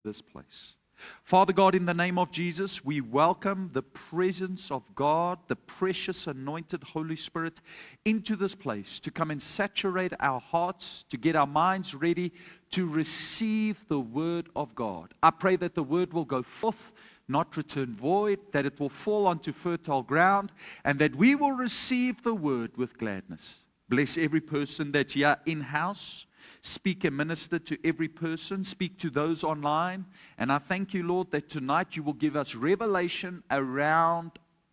this place. Father God, in the name of Jesus, we welcome the presence of God, the precious anointed Holy Spirit, into this place to come and saturate our hearts, to get our minds ready to receive the Word of God. I pray that the Word will go forth, not return void, that it will fall onto fertile ground, and that we will receive the Word with gladness. Bless every person that's here in-house. Speak and minister to every person. Speak to those online. And I thank you, Lord, that tonight you will give us revelation around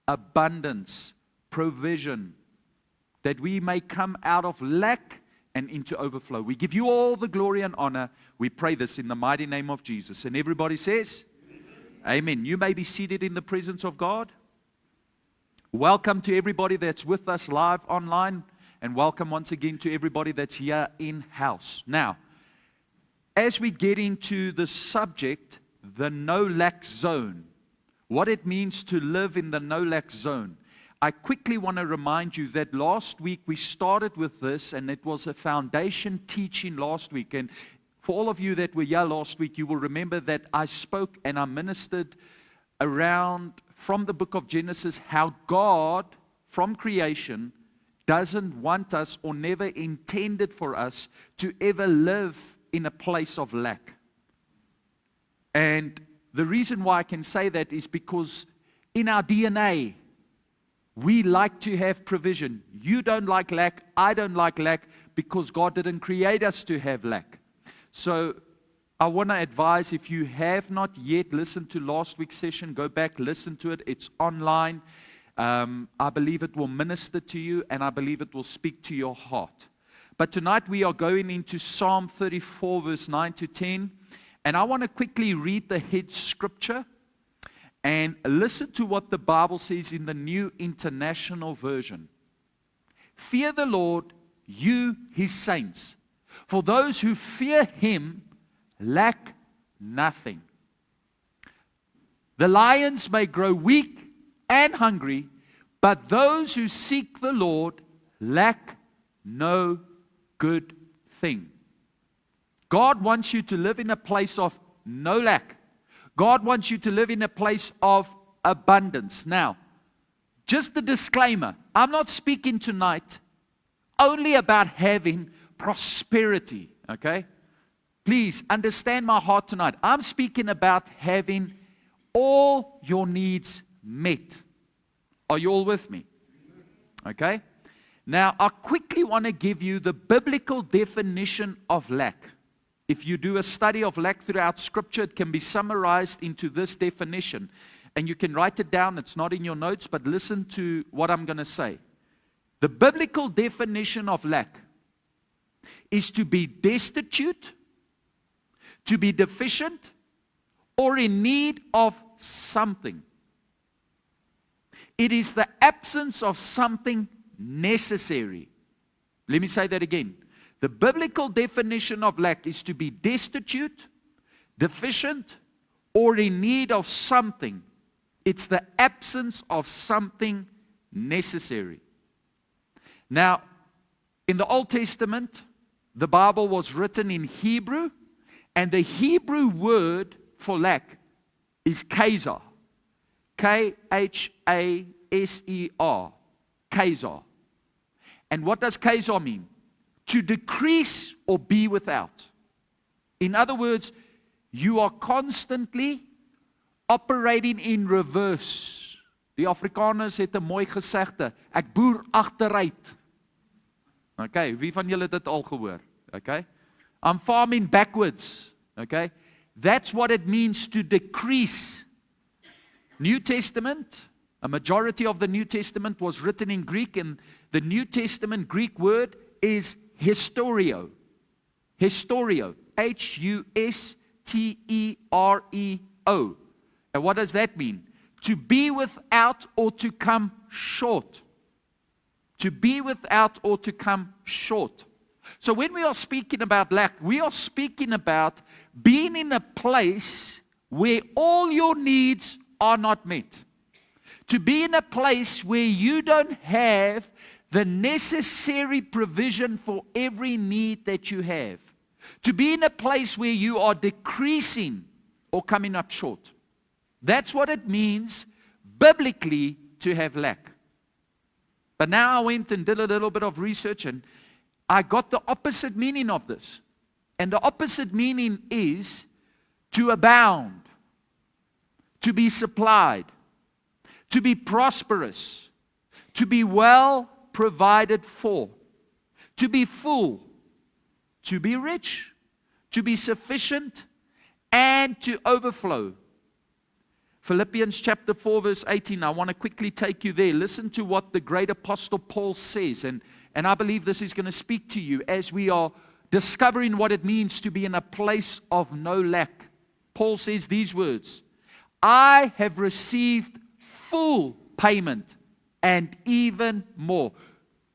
abundance, provision, that we may come out of lack and into overflow. We give you all the glory and honor. We pray this in the mighty name of Jesus. And everybody says, Amen. You may be seated in the presence of God. Welcome to everybody that's with us live online. And welcome once again to everybody that's here in-house. Now, as we get into the subject, the no-lack zone, what it means to live in the no-lack zone, I quickly want to remind you that last week we started with this, and it was a foundation teaching last week. And for all of you that were here last week, you will remember that I spoke and I ministered around from the book of Genesis how God, from creation, doesn't want us or never intended for us to ever live in a place of lack. And the reason why I can say that is because in our DNA, we like to have provision. You don't like lack, I don't like lack, because God didn't create us to have lack. So I want to advise, if you have not yet listened to last week's session, go back, listen to it. It's online. I believe it will minister to you, and I believe it will speak to your heart. But tonight we are going into Psalm 34, verse 9 to 10. And I want to quickly read the head scripture and listen to what the Bible says in the New International Version. Fear the Lord, you his saints. For those who fear him lack nothing. The lions may grow weak and hungry, but those who seek the Lord lack no good thing. God wants you to live in a place of no lack. God wants you to live in a place of abundance. Now, just a disclaimer, I'm not speaking tonight only about having prosperity, okay? Please understand my heart tonight. I'm speaking about having all your needs met. Are you all with me? Okay. Now, I quickly want to give you the biblical definition of lack. If you do a study of lack throughout Scripture, it can be summarized into this definition. And you can write it down. It's not in your notes, but listen to what I'm going to say. The biblical definition of lack is to be destitute, to be deficient, or in need of something. It is the absence of something necessary. Let me say that again. The biblical definition of lack is to be destitute, deficient, or in need of something. It's the absence of something necessary. Now, in the Old Testament, the Bible was written in Hebrew, and the Hebrew word for lack is Khazar. K-H-A-S-E-R. Khazar. And what does Khazar mean? To decrease or be without. In other words, you are constantly operating in reverse. Die Afrikaners het 'n mooi gesegde, ek boer agteruit. Okay, wie van julle het dit al gehoor? Okay? I'm farming backwards. Okay? That's what it means to decrease. New Testament, a majority of the New Testament was written in Greek, and the New Testament Greek word is historio. Historio. H-U-S-T-E-R-E-O. And what does that mean? To be without or to come short. To be without or to come short. So when we are speaking about lack, we are speaking about being in a place where all your needs are not met. To be in a place where you don't have the necessary provision for every need that you have. To be in a place where you are decreasing or coming up short. That's what it means biblically to have lack. But now I went and did a little bit of research and I got the opposite meaning of this. And the opposite meaning is to abound, to be supplied, to be prosperous, to be well provided for, to be full, to be rich, to be sufficient, and to overflow. Philippians chapter 4 verse 18, I want to quickly take you there. Listen to what the great apostle Paul says, and I believe this is going to speak to you as we are discovering what it means to be in a place of no lack. Paul says these words, I have received full payment and even more.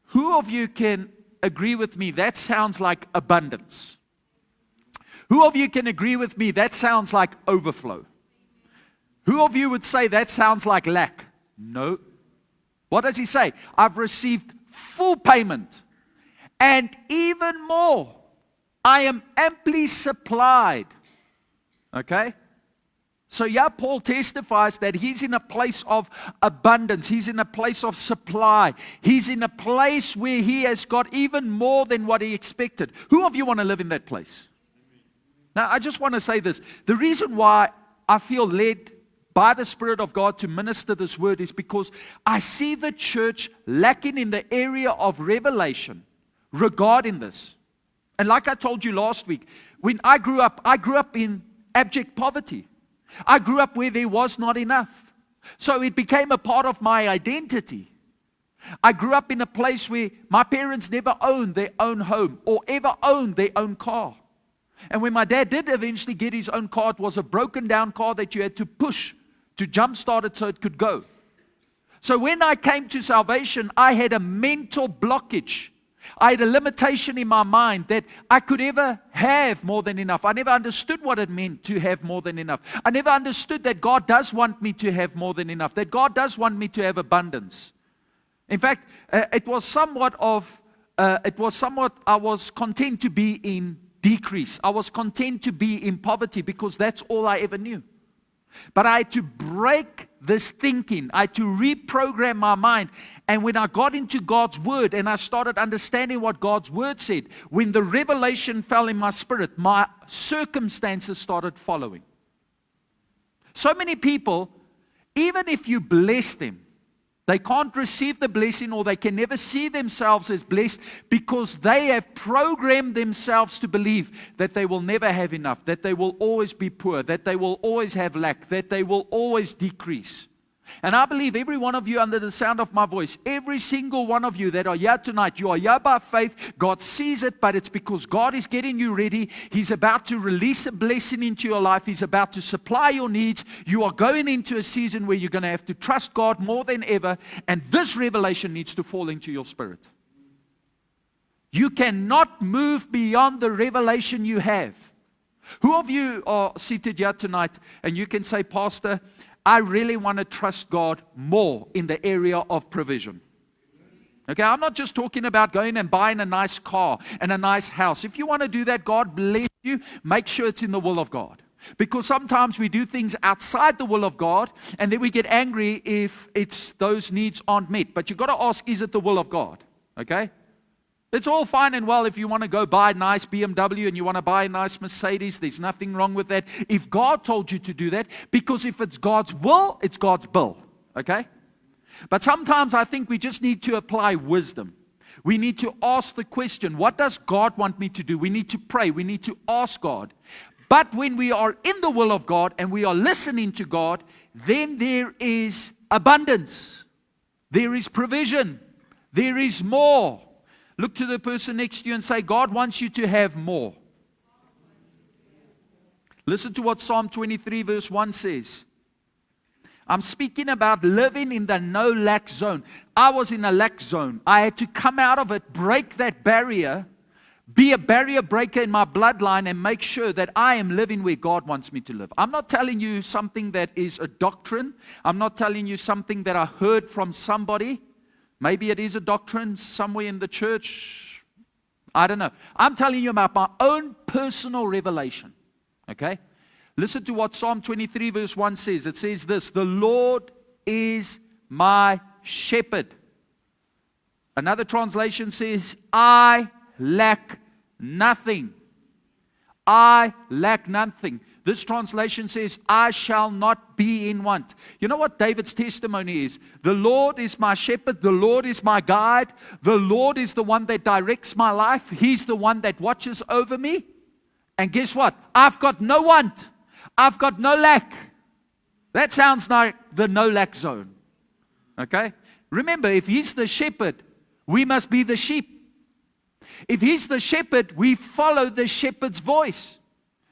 Who of you can agree with me? That sounds like abundance. Who of you can agree with me? That sounds like overflow. Who of you would say that sounds like lack? No. What does he say? I've received full payment and even more. I am amply supplied. Okay? So yeah, Paul testifies that he's in a place of abundance. He's in a place of supply. He's in a place where he has got even more than what he expected. Who of you want to live in that place? Now, I just want to say this. The reason why I feel led by the Spirit of God to minister this word is because I see the church lacking in the area of revelation regarding this. And like I told you last week, when I grew up in abject poverty. I grew up where there was not enough. So it became a part of my identity. I grew up in a place where my parents never owned their own home or ever owned their own car. And when my dad did eventually get his own car, it was a broken down car that you had to push to jumpstart it so it could go. So when I came to salvation, I had a mental blockage. I had a limitation in my mind that I could ever have more than enough. I never understood what it meant to have more than enough. I never understood that God does want me to have more than enough, that God does want me to have abundance. In fact, I was content to be in decrease. I was content to be in poverty because that's all I ever knew. But I had to break this thinking. I had to reprogram my mind. And when I got into God's Word and I started understanding what God's Word said, when the revelation fell in my spirit, my circumstances started following. So many people, even if you bless them, they can't receive the blessing or they can never see themselves as blessed because they have programmed themselves to believe that they will never have enough, that they will always be poor, that they will always have lack, that they will always decrease. And I believe every one of you under the sound of my voice, every single one of you that are here tonight, you are here by faith. God sees it, but it's because God is getting you ready. He's about to release a blessing into your life. He's about to supply your needs. You are going into a season where you're going to have to trust God more than ever, and this revelation needs to fall into your spirit. You cannot move beyond the revelation you have. Who of you are seated here tonight and you can say, Pastor, I really want to trust God more in the area of provision. Okay, I'm not just talking about going and buying a nice car and a nice house. If you want to do that, God bless you. Make sure it's in the will of God. Because sometimes we do things outside the will of God and then we get angry if those needs aren't met. But you've got to ask, is it the will of God? Okay? It's all fine and well if you want to go buy a nice BMW and you want to buy a nice Mercedes. There's nothing wrong with that. If God told you to do that, because if it's God's will, it's God's bill. Okay? But sometimes I think we just need to apply wisdom. We need to ask the question, what does God want me to do? We need to pray. We need to ask God. But when we are in the will of God and we are listening to God, then there is abundance. There is provision. There is more. Look to the person next to you and say, God wants you to have more. Listen to what Psalm 23 verse 1 says. I'm speaking about living in the no lack zone. I was in a lack zone. I had to come out of it, break that barrier, be a barrier breaker in my bloodline and make sure that I am living where God wants me to live. I'm not telling you something that is a doctrine. I'm not telling you something that I heard from somebody. Maybe it is a doctrine somewhere in the church. I don't know. I'm telling you about my own personal revelation. Okay? Listen to what Psalm 23 verse 1 says. It says this, the Lord is my shepherd. Another translation says, I lack nothing. I lack nothing. This translation says, I shall not be in want. You know what David's testimony is? The Lord is my shepherd. The Lord is my guide. The Lord is the one that directs my life. He's the one that watches over me. And guess what? I've got no want. I've got no lack. That sounds like the no lack zone. Okay? Remember, if He's the shepherd, we must be the sheep. If He's the shepherd, we follow the shepherd's voice.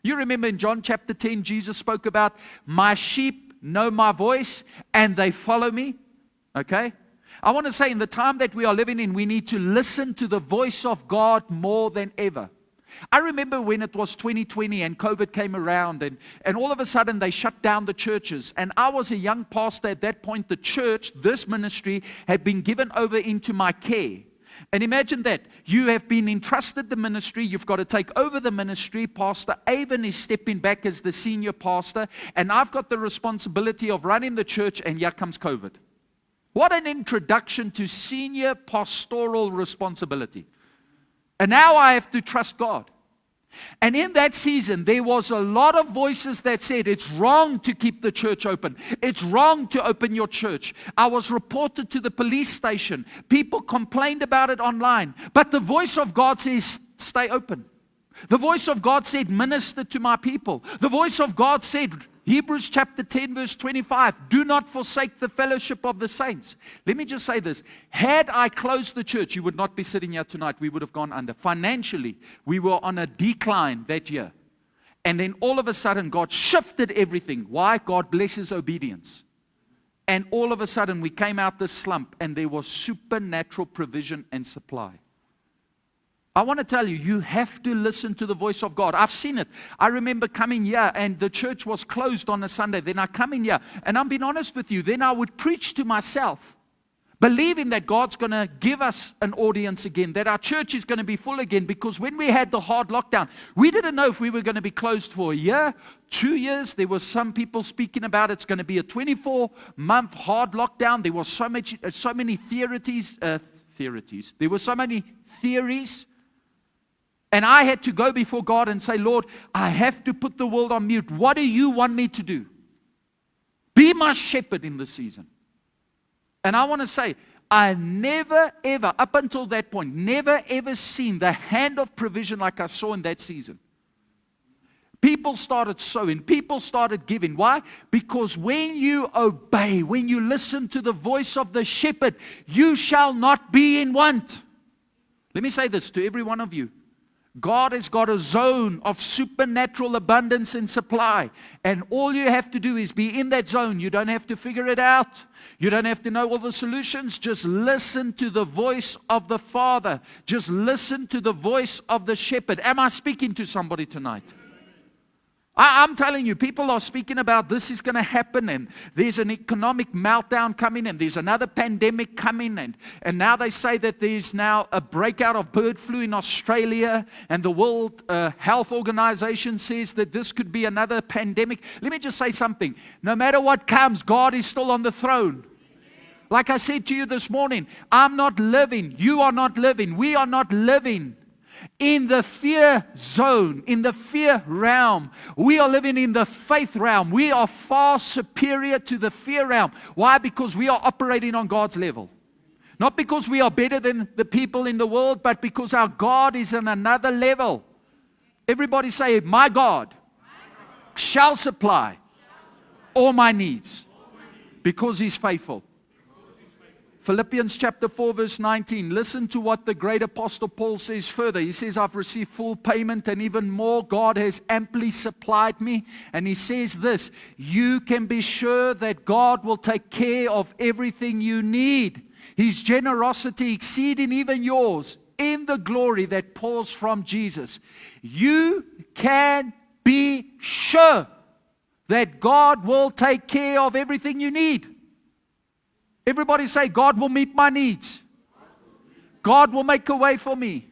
You remember in John chapter 10, Jesus spoke about, my sheep know my voice and they follow me. Okay? I want to say in the time that we are living in, we need to listen to the voice of God more than ever. I remember when it was 2020 and COVID came around and all of a sudden they shut down the churches. And I was a young pastor at that point. The church, this ministry, had been given over into my care. And imagine that. You have been entrusted the ministry. You've got to take over the ministry. Pastor Avon is stepping back as the senior pastor. And I've got the responsibility of running the church. And here comes COVID. What an introduction to senior pastoral responsibility. And now I have to trust God. And in that season, there was a lot of voices that said, it's wrong to keep the church open. It's wrong to open your church. I was reported to the police station. People complained about it online. But the voice of God says, stay open. The voice of God said, minister to my people. The voice of God said, Hebrews chapter 10 verse 25, do not forsake the fellowship of the saints. Let me just say this. Had I closed the church, you would not be sitting here tonight. We would have gone under. Financially, we were on a decline that year. And then all of a sudden, God shifted everything. Why? God blesses obedience. And all of a sudden, we came out this slump and there was supernatural provision and supply. I want to tell you, you have to listen to the voice of God. I've seen it. I remember coming here and the church was closed on a Sunday. Then I come in here and I'm being honest with you. Then I would preach to myself, believing that God's going to give us an audience again, that our church is going to be full again. Because when we had the hard lockdown, we didn't know if we were going to be closed for a year, 2 years. There were some people speaking about it's going to be a 24-month hard lockdown. There was so many theories. There were so many theories. And I had to go before God and say, Lord, I have to put the world on mute. What do you want me to do? Be my shepherd in this season. And I want to say, I never ever, up until that point, never ever seen the hand of provision like I saw in that season. People started sowing. People started giving. Why? Because when you obey, when you listen to the voice of the shepherd, you shall not be in want. Let me say this to every one of you. God has got a zone of supernatural abundance and supply. And all you have to do is be in that zone. You don't have to figure it out. You don't have to know all the solutions. Just listen to the voice of the Father. Just listen to the voice of the shepherd. Am I speaking to somebody tonight? I'm telling you, people are speaking about this is going to happen, and there's an economic meltdown coming, and there's another pandemic coming, and now they say that there's now a breakout of bird flu in Australia, and the World Health Organization says that this could be another pandemic. Let me just say something. No matter what comes, God is still on the throne. Like I said to you this morning, I'm not living, you are not living, we are not living in the fear zone, in the fear realm. We are living in the faith realm. We are far superior to the fear realm. Why? Because we are operating on God's level. Not because we are better than the people in the world, but because our God is on another level. Everybody say, my God shall supply all my needs because He's faithful. Philippians chapter 4 verse 19. Listen to what the great apostle Paul says further. He says, I've received full payment and even more. God has amply supplied me. And he says this, you can be sure that God will take care of everything you need. His generosity exceeding even yours in the glory that pours from Jesus. You can be sure that God will take care of everything you need. Everybody say, God will meet my needs. God will make a way for me.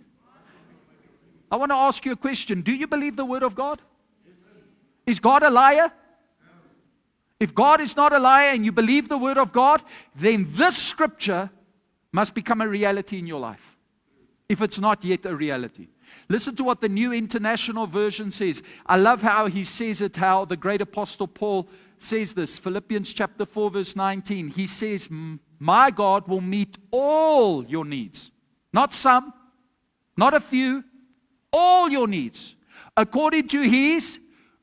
I want to ask you a question. Do you believe the word of God? Is God a liar? If God is not a liar and you believe the word of God, then this scripture must become a reality in your life. If it's not yet a reality. Listen to what the New International Version says. I love how he says it, how the great apostle Paul says this. Philippians chapter 4 verse 19. He says, my God will meet all your needs. Not some, not a few, all your needs. According to His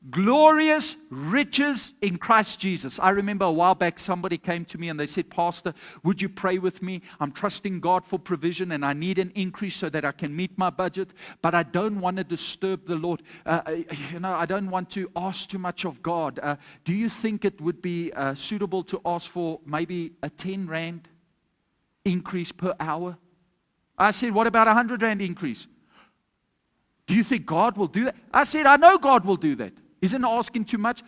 glorious riches in Christ Jesus. I remember a while back somebody came to me and they said, Pastor, would you pray with me? I'm trusting God for provision and I need an increase so that I can meet my budget, but I don't want to disturb the Lord. I don't want to ask too much of God. Do you think it would be suitable to ask for maybe a 10 rand increase per hour? I said, what about a 100 rand increase? Do you think God will do that? I said, I know God will do that. Isn't asking too much?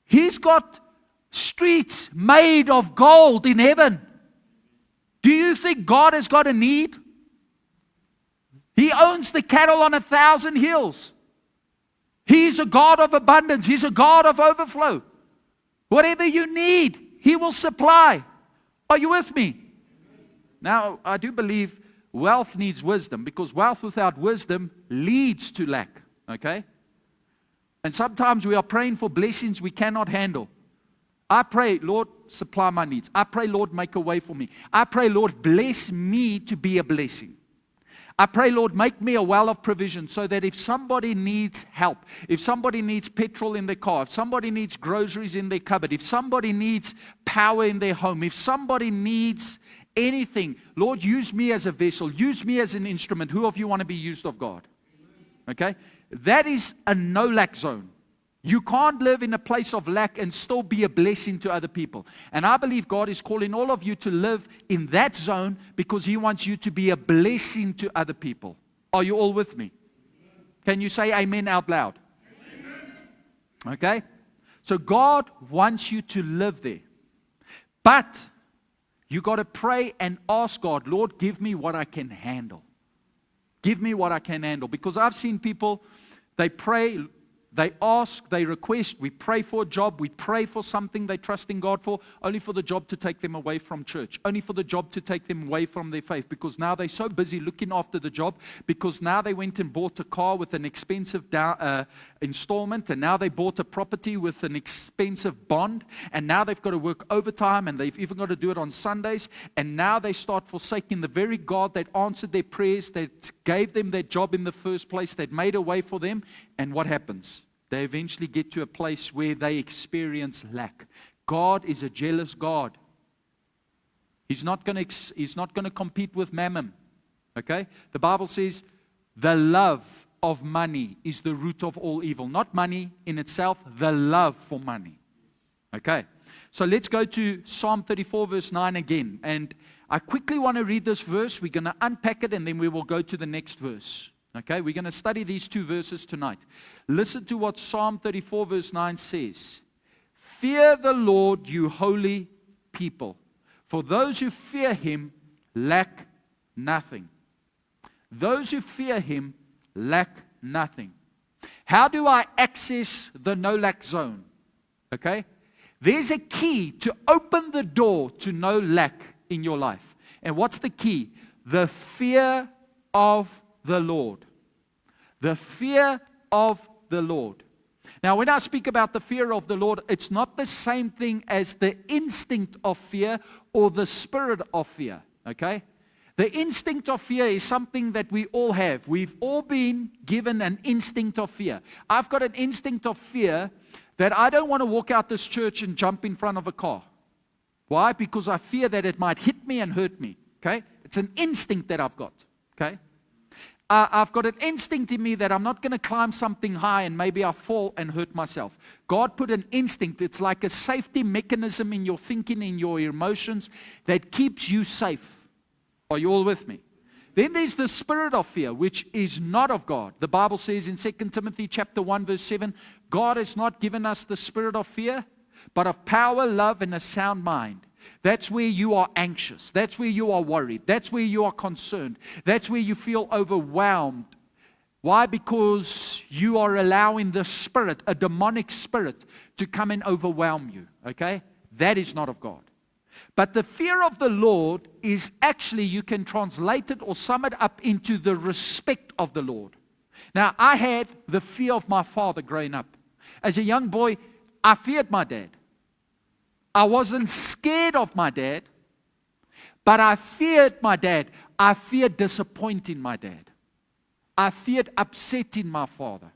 He's got streets made of gold in heaven. Do you think God has got a need? He owns the cattle on 1,000 hills. He's a God of abundance. He's a God of overflow. Whatever you need, He will supply. Are you with me? Now, I do believe wealth needs wisdom, because wealth without wisdom leads to lack. Okay? And sometimes we are praying for blessings we cannot handle. I pray, Lord, supply my needs. I pray, Lord, make a way for me. I pray, Lord, bless me to be a blessing. I pray, Lord, make me a well of provision so that if somebody needs help, if somebody needs petrol in their car, if somebody needs groceries in their cupboard, if somebody needs power in their home, if somebody needs anything, Lord, use me as a vessel. Use me as an instrument. Who of you want to be used of God? Okay? That is a no lack zone. You can't live in a place of lack and still be a blessing to other people. And I believe God is calling all of you to live in that zone because He wants you to be a blessing to other people. Are you all with me? Can you say amen out loud? Okay? So God wants you to live there. But you got to pray and ask God, Lord, give me what I can handle. Give me what I can handle. Because I've seen people, they pray, they ask, they request, we pray for a job, we pray for something they trust in God for, only for the job to take them away from church, only for the job to take them away from their faith, because now they're so busy looking after the job, because now they went and bought a car with an expensive installment, and now they bought a property with an expensive bond, and now they've got to work overtime, and they've even got to do it on Sundays, and now they start forsaking the very God that answered their prayers, that gave them their job in the first place, that made a way for them, and what happens? They eventually get to a place where they experience lack. God is a jealous God. He's not going to compete with mammon. Okay? The Bible says the love of money is the root of all evil. Not money in itself, the love for money. Okay? So let's go to Psalm 34 verse 9 again. And I quickly want to read this verse. We're going to unpack it and then we will go to the next verse. Okay, we're going to study these two verses tonight. Listen to what Psalm 34 verse 9 says. Fear the Lord, you holy people, for those who fear Him lack nothing. Those who fear Him lack nothing. How do I access the no lack zone? Okay, there's a key to open the door to no lack in your life. And what's the key? The fear of the Lord. The fear of the Lord. Now, when I speak about the fear of the Lord, it's not the same thing as the instinct of fear or the spirit of fear. Okay? The instinct of fear is something that we all have. We've all been given an instinct of fear. I've got an instinct of fear that I don't want to walk out this church and jump in front of a car. Why? Because I fear that it might hit me and hurt me. Okay? It's an instinct that I've got. Okay? I've got an instinct in me that I'm not going to climb something high and maybe I'll fall and hurt myself. God put an instinct. It's like a safety mechanism in your thinking, in your emotions that keeps you safe. Are you all with me? Then there's the spirit of fear, which is not of God. The Bible says in 2 Timothy chapter 1 verse 7, God has not given us the spirit of fear, but of power, love, and a sound mind. That's where you are anxious. That's where you are worried. That's where you are concerned. That's where you feel overwhelmed Why? Because you are allowing the spirit, a demonic spirit, to come and overwhelm you. Okay? That is not of God. But the fear of the Lord is actually, you can translate it or sum it up into the respect of the Lord. Now, I had the fear of my father growing up. As a young boy, I feared my dad. I wasn't scared of my dad, but I feared my dad. I feared disappointing my dad. I feared upsetting my father.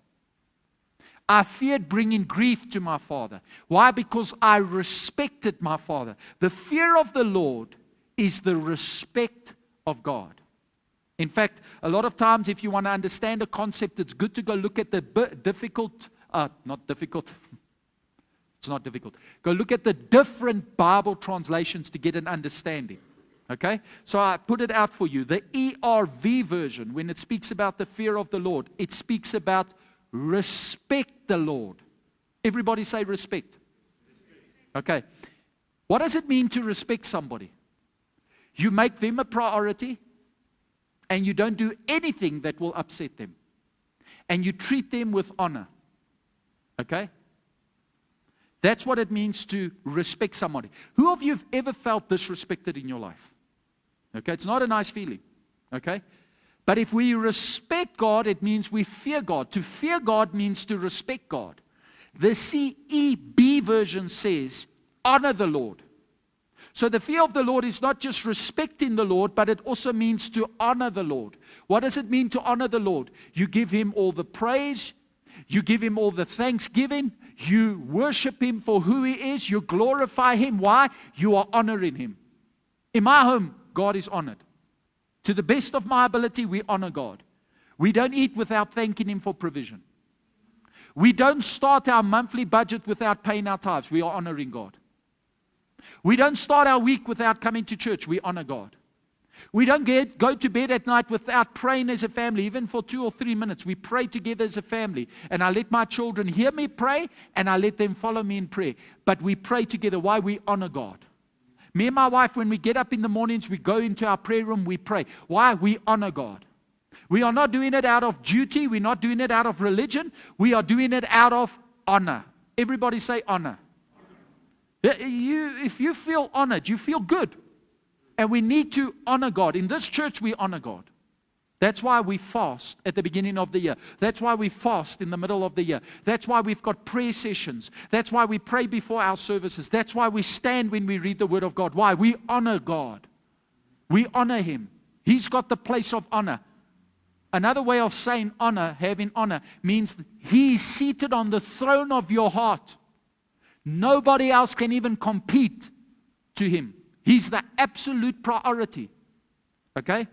I feared bringing grief to my father. Why? Because I respected my father. The fear of the Lord is the respect of God. In fact, a lot of times if you want to understand a concept, it's good to go look at the not difficult. It's not difficult. Go look at the different Bible translations to get an understanding. Okay? So I put it out for you. The ERV version, when it speaks about the fear of the Lord, it speaks about respect the Lord. Everybody say respect. Okay. What does it mean to respect somebody? You make them a priority and you don't do anything that will upset them. And you treat them with honor. Okay? That's what it means to respect somebody. Who of you have ever felt disrespected in your life? Okay? It's not a nice feeling. Okay? But if we respect God, it means we fear God. To fear God means to respect God. The CEB version says, honor the Lord. So the fear of the Lord is not just respecting the Lord, but it also means to honor the Lord. What does it mean to honor the Lord? You give Him all the praise. You give Him all the thanksgiving. You worship Him for who He is. You glorify Him. Why? You are honoring Him. In my home, God is honored. To the best of my ability, we honor God. We don't eat without thanking Him for provision. We don't start our monthly budget without paying our tithes. We are honoring God. We don't start our week without coming to church. We honor God. We don't go to bed at night without praying as a family, even for 2 or 3 minutes. We pray together as a family. And I let my children hear me pray, and I let them follow me in prayer. But we pray together. Why? We honor God. Me and my wife, when we get up in the mornings, we go into our prayer room, we pray. Why? We honor God. We are not doing it out of duty. We're not doing it out of religion. We are doing it out of honor. Everybody say honor. If you feel honored, you feel good. And we need to honor God. In this church, we honor God. That's why we fast at the beginning of the year. That's why we fast in the middle of the year. That's why we've got prayer sessions. That's why we pray before our services. That's why we stand when we read the Word of God. Why? We honor God. We honor Him. He's got the place of honor. Another way of saying honor, having honor, means He is seated on the throne of your heart. Nobody else can even compete to Him. He's the absolute priority. Okay?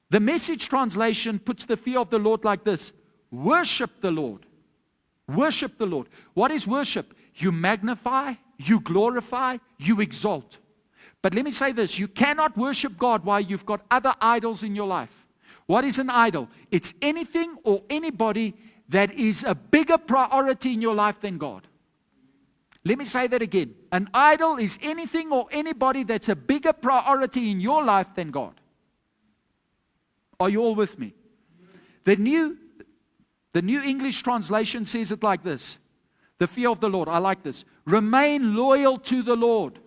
The Message translation puts the fear of the Lord like this. Worship the Lord. Worship the Lord. What is worship? You magnify, you glorify, you exalt. But let me say this. You cannot worship God while you've got other idols in your life. What is an idol? It's anything or anybody that is a bigger priority in your life than God. Let me say that again. An idol is anything or anybody that's a bigger priority in your life than God. Are you all with me? The New English translation says it like this. The fear of the Lord. I like this. Remain loyal to the Lord.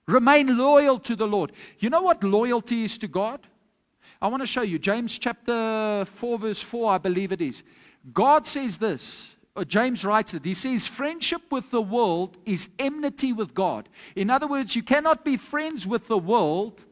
Remain loyal to the Lord. You know what loyalty is to God? I want to show you. James chapter 4 verse 4, I believe it is. God says this. James writes it. He says, friendship with the world is enmity with God. In other words, you cannot be friends with the world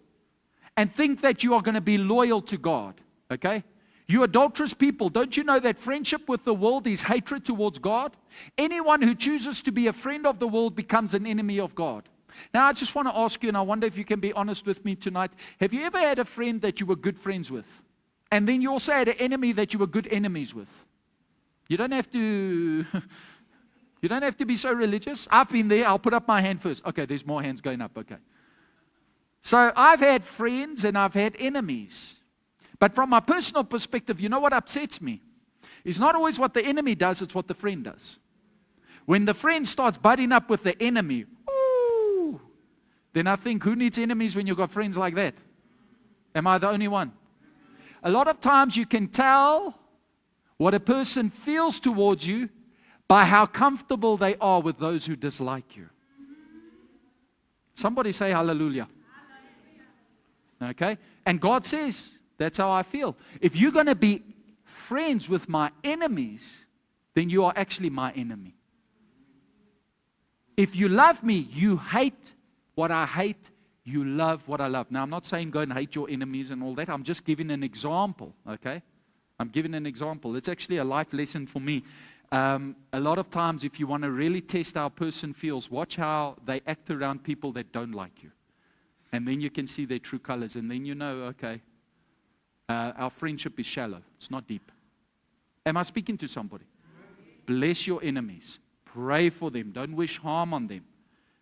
and think that you are going to be loyal to God. Okay? You adulterous people, don't you know that friendship with the world is hatred towards God? Anyone who chooses to be a friend of the world becomes an enemy of God. Now, I just want to ask you, and I wonder if you can be honest with me tonight. Have you ever had a friend that you were good friends with? And then you also had an enemy that you were good enemies with? You don't have to be so religious. I've been there. I'll put up my hand first. Okay, there's more hands going up. Okay. So I've had friends and I've had enemies. But from my personal perspective, you know what upsets me? It's not always what the enemy does, it's what the friend does. When the friend starts butting up with the enemy, ooh, then I think, who needs enemies when you've got friends like that? Am I the only one? A lot of times you can tell what a person feels towards you by how comfortable they are with those who dislike you. Somebody say hallelujah. Okay? And God says, that's how I feel. If you're going to be friends with my enemies, then you are actually my enemy. If you love me, you hate what I hate, you love what I love. Now, I'm not saying go and hate your enemies and all that. I'm just giving an example, okay? I'm giving an example. It's actually a life lesson for me. A lot of times, if you want to really test how a person feels, watch how they act around people that don't like you. And then you can see their true colors. And then you know, okay, our friendship is shallow. It's not deep. Am I speaking to somebody? Bless your enemies. Pray for them. Don't wish harm on them.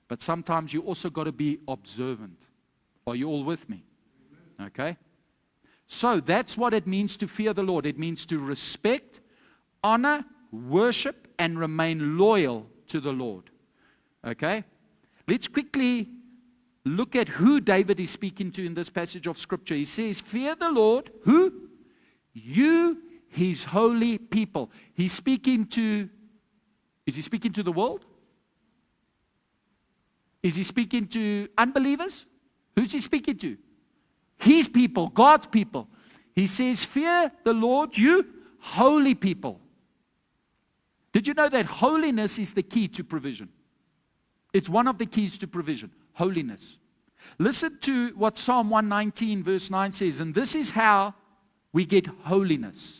But sometimes you also got to be observant. Are you all with me? Okay? So that's what it means to fear the Lord. It means to respect, honor, worship, and remain loyal to the Lord. Okay? Let's quickly look at who David is speaking to in this passage of Scripture. He says, fear the Lord. Who? You, His holy people. He's speaking to, is he speaking to the world? Is he speaking to unbelievers? Who's he speaking to? His people, God's people. He says, fear the Lord, you holy people. Did you know that holiness is the key to provision? It's one of the keys to provision, holiness. Listen to what Psalm 119 verse 9 says, and this is how we get holiness.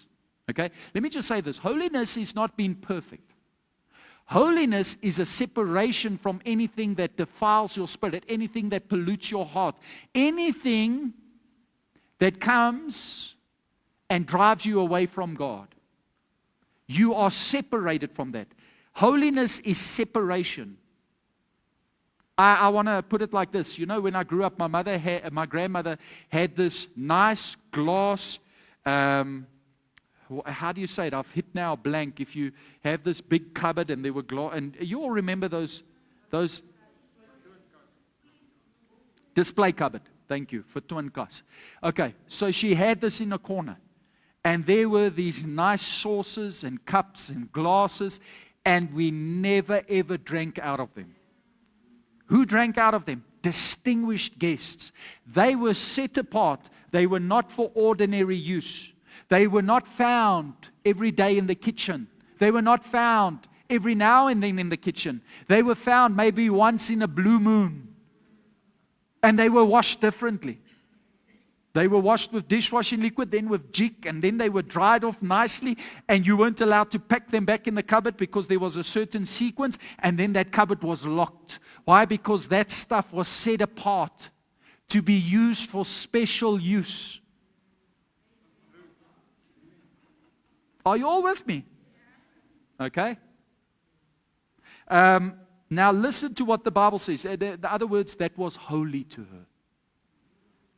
Okay? Let me just say this. Holiness is not being perfect. Holiness is a separation from anything that defiles your spirit, anything that pollutes your heart, anything that comes and drives you away from God. You are separated from that. Holiness is separation. I want to put it like this. You know, when I grew up, my grandmother had this nice glass, how do you say it? I've hit now blank. If you have this big cupboard and there were glass, and you all remember those display cupboard. Thank you for twin cars. Okay, so she had this in a corner, and there were these nice saucers and cups and glasses, and we never ever drank out of them. Who drank out of them? Distinguished guests. They were set apart. They were not for ordinary use. They were not found every day in the kitchen. They were not found every now and then in the kitchen. They were found maybe once in a blue moon. And they were washed differently. They were washed with dishwashing liquid, then with jik, and then they were dried off nicely, and you weren't allowed to pack them back in the cupboard because there was a certain sequence, and then that cupboard was locked. Why? Because that stuff was set apart to be used for special use. Are you all with me? Okay. Now listen to what the Bible says. In other words, that was holy to her.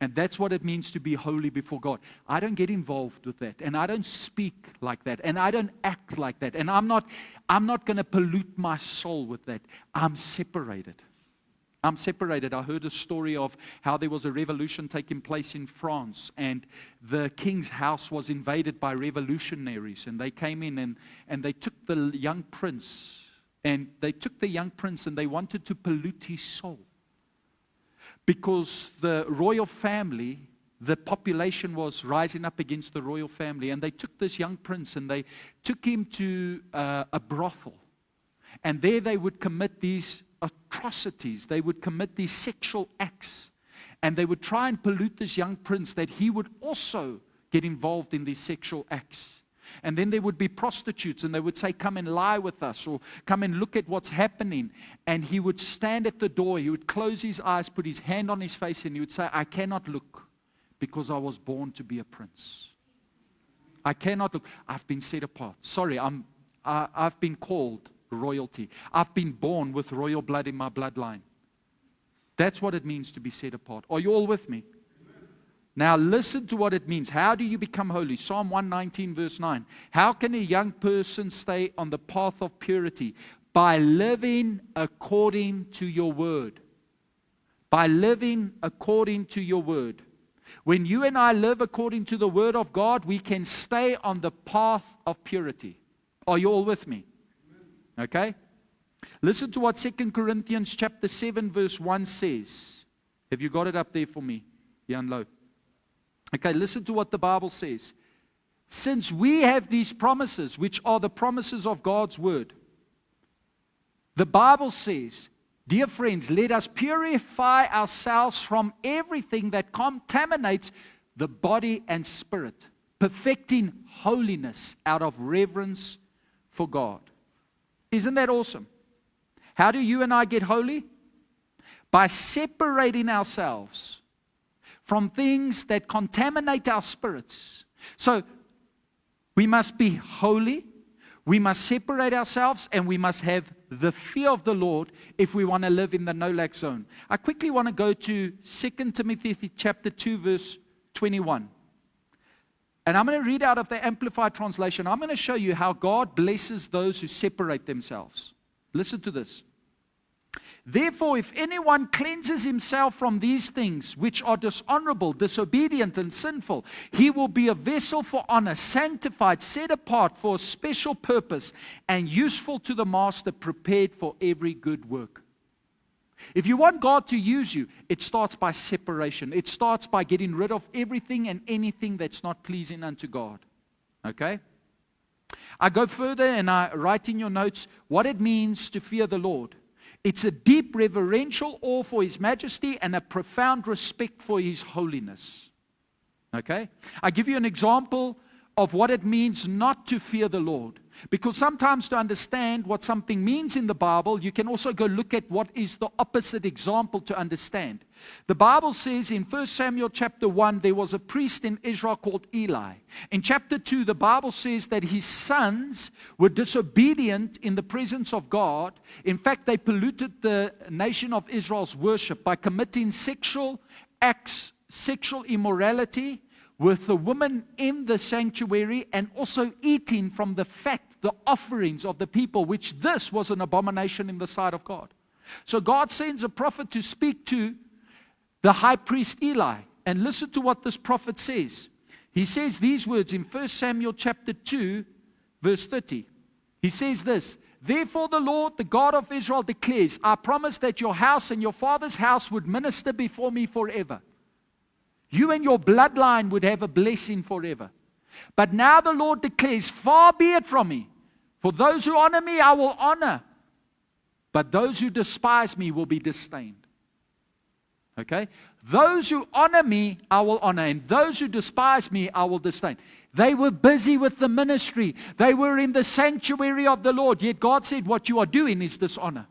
And that's what it means to be holy before God. I don't get involved with that. And I don't speak like that. And I don't act like that. And I'm not going to pollute my soul with that. I'm separated. I'm separated. I heard a story of how there was a revolution taking place in France, and the king's house was invaded by revolutionaries, and they came in and they took the young prince, and they wanted to pollute his soul. Because the royal family, the population was rising up against the royal family, and they took this young prince and they took him to a brothel, and there they would commit these atrocities. They would commit these sexual acts, and they would try and pollute this young prince that he would also get involved in these sexual acts. And then there would be prostitutes, and they would say, come and lie with us, or come and look at what's happening. And he would stand at the door, he would close his eyes, put his hand on his face, and he would say, I cannot look because I was born to be a prince. I cannot look. I've been set apart. Sorry, I've been called royalty. I've been born with royal blood in my bloodline. That's what it means to be set apart. Are you all with me? Now listen to what it means. How do you become holy? Psalm 119 verse 9. How can a young person stay on the path of purity? By living according to your word. By living according to your word. When you and I live according to the Word of God, we can stay on the path of purity. Are you all with me? Okay? Listen to what 2 Corinthians chapter 7 verse 1 says. Have you got it up there for me? Jan Low. Okay, listen to what the Bible says. Since we have these promises, which are the promises of God's Word, the Bible says, dear friends, let us purify ourselves from everything that contaminates the body and spirit, perfecting holiness out of reverence for God. Isn't that awesome? How do you and I get holy? By separating ourselves from things that contaminate our spirits. So, we must be holy, we must separate ourselves, and we must have the fear of the Lord if we want to live in the no-lack zone. I quickly want to go to 2 Timothy chapter 2, verse 21. And I'm going to read out of the Amplified Translation. I'm going to show you how God blesses those who separate themselves. Listen to this. Therefore, if anyone cleanses himself from these things which are dishonorable, disobedient, and sinful, he will be a vessel for honor, sanctified, set apart for a special purpose, and useful to the master, prepared for every good work. If you want God to use you, it starts by separation. It starts by getting rid of everything and anything that's not pleasing unto God. Okay? I go further and I write in your notes what it means to fear the Lord. It's a deep reverential awe for His majesty and a profound respect for His holiness. Okay? I give you an example of what it means not to fear the Lord. Because sometimes to understand what something means in the Bible, you can also go look at what is the opposite example to understand. The Bible says in 1 Samuel chapter 1, there was a priest in Israel called Eli. In chapter 2, the Bible says that his sons were disobedient in the presence of God. In fact, they polluted the nation of Israel's worship by committing sexual acts, sexual immorality with the woman in the sanctuary, and also eating from the fat, the offerings of the people, which this was an abomination in the sight of God. So God sends a prophet to speak to the high priest Eli. And listen to what this prophet says. He says these words in 1 Samuel chapter 2, verse 30. He says this, therefore the Lord, the God of Israel, declares, I promised that your house and your father's house would minister before me forever. You and your bloodline would have a blessing forever. But now the Lord declares, far be it from me. For those who honor me, I will honor. But those who despise me will be disdained. Okay? Those who honor me, I will honor. And those who despise me, I will disdain. They were busy with the ministry. They were in the sanctuary of the Lord. Yet God said, what you are doing is dishonor.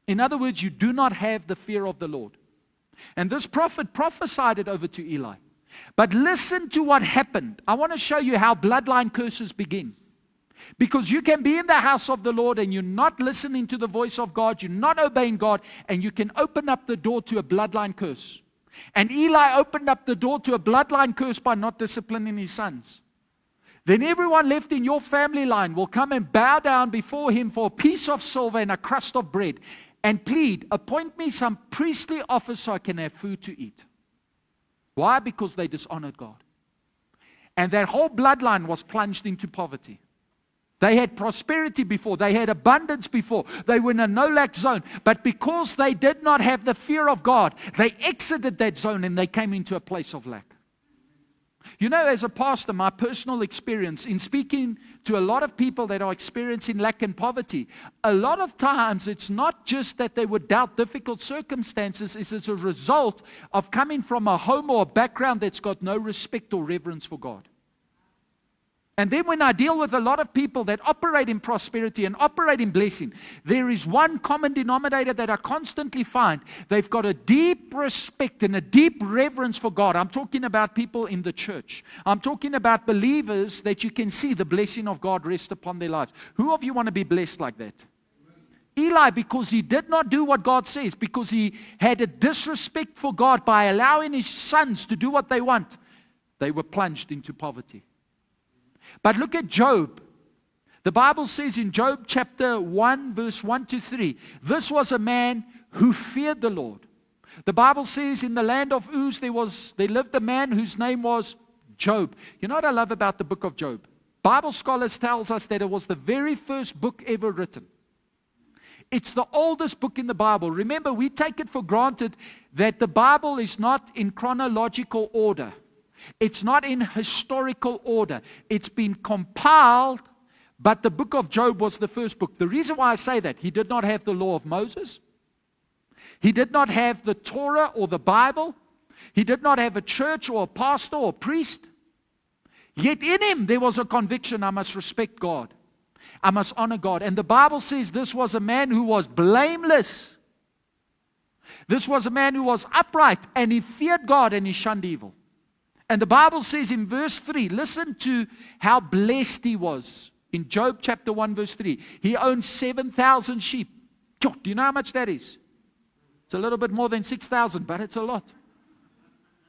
In other words, you do not have the fear of the Lord. And this prophet prophesied it over to Eli. But listen to what happened. I want to show you how bloodline curses begin. Because you can be in the house of the Lord and you're not listening to the voice of God, you're not obeying God, and you can open up the door to a bloodline curse. And Eli opened up the door to a bloodline curse by not disciplining his sons. Then everyone left in your family line will come and bow down before him for a piece of silver and a crust of bread, and plead, appoint me some priestly office so I can have food to eat. Why? Because they dishonored God. And that whole bloodline was plunged into poverty. They had prosperity before. They had abundance before. They were in a no-lack zone. But because they did not have the fear of God, they exited that zone and they came into a place of lack. You know, as a pastor, my personal experience in speaking to a lot of people that are experiencing lack and poverty, a lot of times it's not just that they were dealt difficult circumstances, it's as a result of coming from a home or a background that's got no respect or reverence for God. And then when I deal with a lot of people that operate in prosperity and operate in blessing, there is one common denominator that I constantly find. They've got a deep respect and a deep reverence for God. I'm talking about people in the church. I'm talking about believers that you can see the blessing of God rest upon their lives. Who of you want to be blessed like that? Eli, because he did not do what God says, because he had a disrespect for God by allowing his sons to do what they want, they were plunged into poverty. But look at Job. The Bible says in Job chapter 1, verse 1 to 3, this was a man who feared the Lord. The Bible says in the land of Uz there lived a man whose name was Job. You know what I love about the book of Job? Bible scholars tells us that it was the very first book ever written. It's the oldest book in the Bible. Remember, we take it for granted that the Bible is not in chronological order. It's not in historical order. It's been compiled, but the book of Job was the first book. The reason why I say that, he did not have the law of Moses. He did not have the Torah or the Bible. He did not have a church or a pastor or priest. Yet in him there was a conviction, I must respect God. I must honor God. And the Bible says this was a man who was blameless. This was a man who was upright, and he feared God and he shunned evil. And the Bible says in verse 3, listen to how blessed he was. In Job chapter 1 verse 3, he owned 7,000 sheep. Do you know how much that is? It's a little bit more than 6,000, but it's a lot.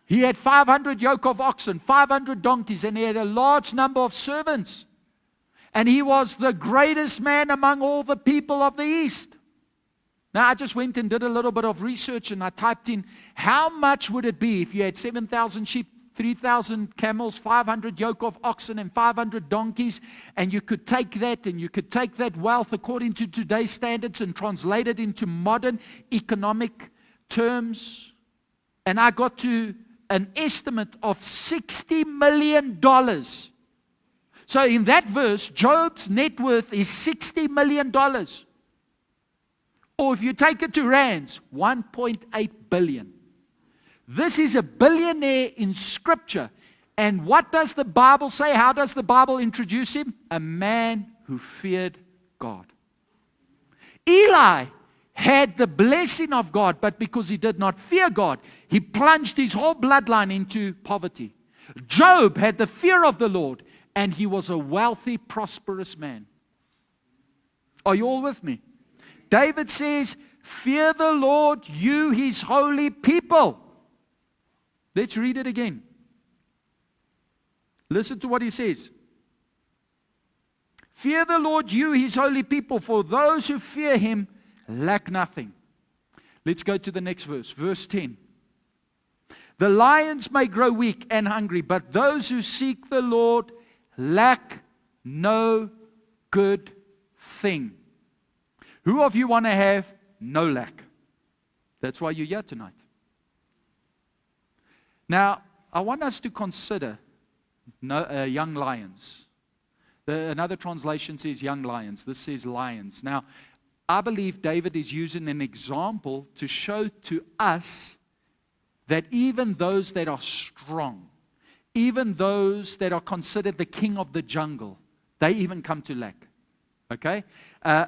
He had 500 yoke of oxen, 500 donkeys, and he had a large number of servants. And he was the greatest man among all the people of the East. Now, I just went and did a little bit of research, and I typed in, how much would it be if you had 7,000 sheep, 3,000 camels, 500 yoke of oxen, and 500 donkeys, and you could take that, and you could take that wealth according to today's standards and translate it into modern economic terms. And I got to an estimate of $60 million. So in that verse, Job's net worth is $60 million. Or if you take it to rands, 1.8 billion. This is a billionaire in Scripture. And what does the Bible say? How does the Bible introduce him? A man who feared God. Eli had the blessing of God, but because he did not fear God, he plunged his whole bloodline into poverty. Job had the fear of the Lord, and he was a wealthy, prosperous man. Are you all with me? David says, fear the Lord, you his holy people. Let's read it again. Listen to what he says. Fear the Lord, you his holy people, for those who fear him lack nothing. Let's go to the next verse, verse 10. The lions may grow weak and hungry, but those who seek the Lord lack no good thing. Who of you want to have no lack? That's why you're here tonight. Now, I want us to consider young lions. Another translation says young lions. This says lions. Now, I believe David is using an example to show to us that even those that are strong, even those that are considered the king of the jungle, they even come to lack. Okay?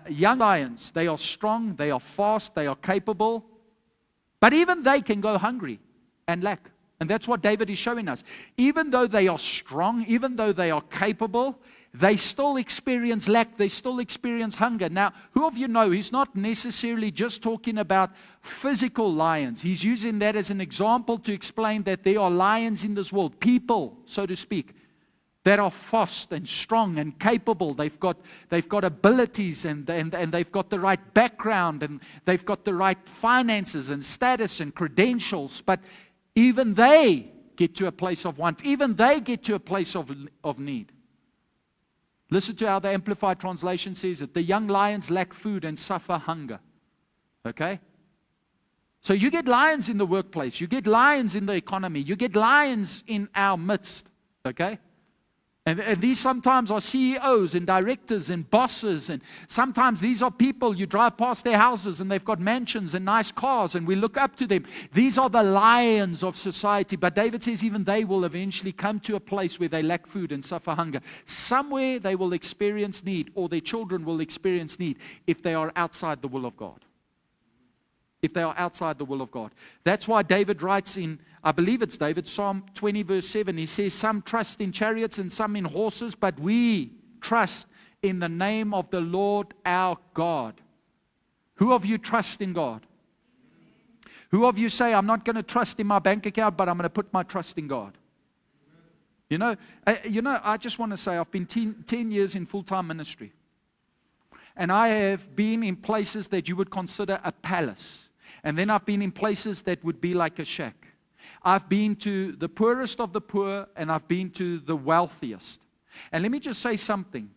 Young lions, they are strong, they are fast, they are capable, but even they can go hungry and lack. And that's what David is showing us. Even though they are strong, even though they are capable, they still experience lack, they still experience hunger. Now, who of you know, he's not necessarily just talking about physical lions. He's using that as an example to explain that there are lions in this world, people, so to speak, that are fast and strong and capable. They've got abilities and they've got the right background and they've got the right finances and status and credentials. But even they get to a place of want. Even they get to a place of need. Listen to how the Amplified Translation says it. The young lions lack food and suffer hunger. Okay? So you get lions in the workplace. You get lions in the economy. You get lions in our midst. Okay? And these sometimes are CEOs and directors and bosses. And sometimes these are people, you drive past their houses and they've got mansions and nice cars and we look up to them. These are the lions of society. But David says even they will eventually come to a place where they lack food and suffer hunger. Somewhere they will experience need, or their children will experience need if they are outside the will of God. If they are outside the will of God. That's why David writes in, I believe it's David, Psalm 20 verse 7. He says, some trust in chariots and some in horses, but we trust in the name of the Lord our God. Who of you trust in God? Who of you say, I'm not going to trust in my bank account, but I'm going to put my trust in God? You know, I just want to say, I've been 10 years in full-time ministry. And I have been in places that you would consider a palace. And then I've been in places that would be like a shack. I've been to the poorest of the poor, and I've been to the wealthiest. And let me just say something.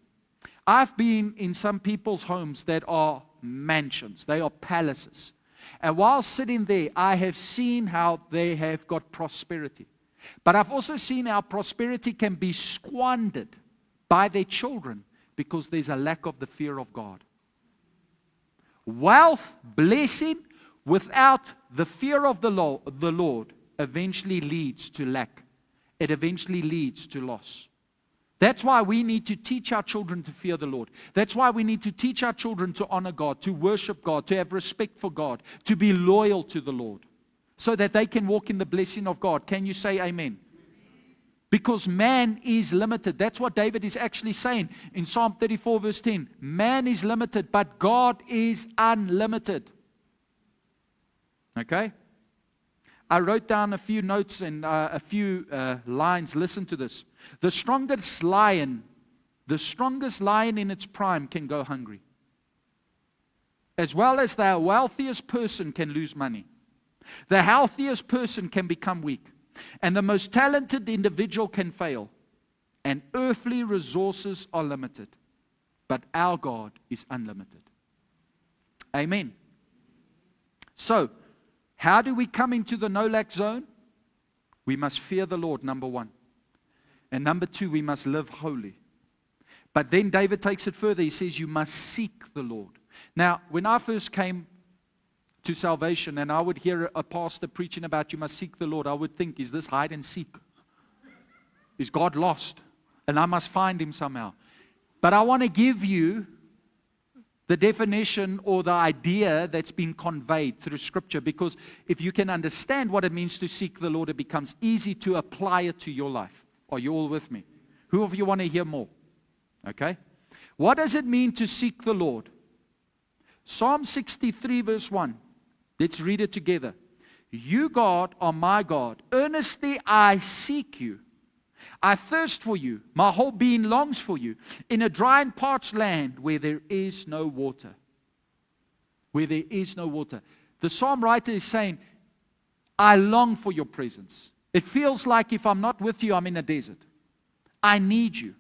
I've been in some people's homes that are mansions. They are palaces. And while sitting there, I have seen how they have got prosperity. But I've also seen how prosperity can be squandered by their children because there's a lack of the fear of God. Wealth, blessing, without the fear of the Lord eventually leads to lack. It eventually leads to loss. That's why we need to teach our children to fear the Lord. That's why we need to teach our children to honor God, to worship God, to have respect for God, to be loyal to the Lord, so that they can walk in the blessing of God. Can you say amen? Because man is limited. That's what David is actually saying in Psalm 34 verse 10. Man is limited, but God is unlimited. Okay? I wrote down a few notes and a few lines. Listen to this. The strongest lion in its prime can go hungry. As well as the wealthiest person can lose money. The healthiest person can become weak. And the most talented individual can fail. And earthly resources are limited. But our God is unlimited. Amen. So, how do we come into the no-lack zone? We must fear the Lord, number one. And number two, we must live holy. But then David takes it further. He says, you must seek the Lord. Now, when I first came to salvation and I would hear a pastor preaching about you must seek the Lord, I would think, is this hide and seek? Is God lost? And I must find Him somehow. But I want to give you the definition or the idea that's been conveyed through Scripture, because if you can understand what it means to seek the Lord, it becomes easy to apply it to your life. Are you all with me? Who of you want to hear more? Okay. What does it mean to seek the Lord? Psalm 63 verse 1. Let's read it together. You, God, are my God. Earnestly I seek you. I thirst for you. My whole being longs for you. In a dry and parched land where there is no water. Where there is no water. The psalm writer is saying, I long for your presence. It feels like if I'm not with you, I'm in a desert. I need you.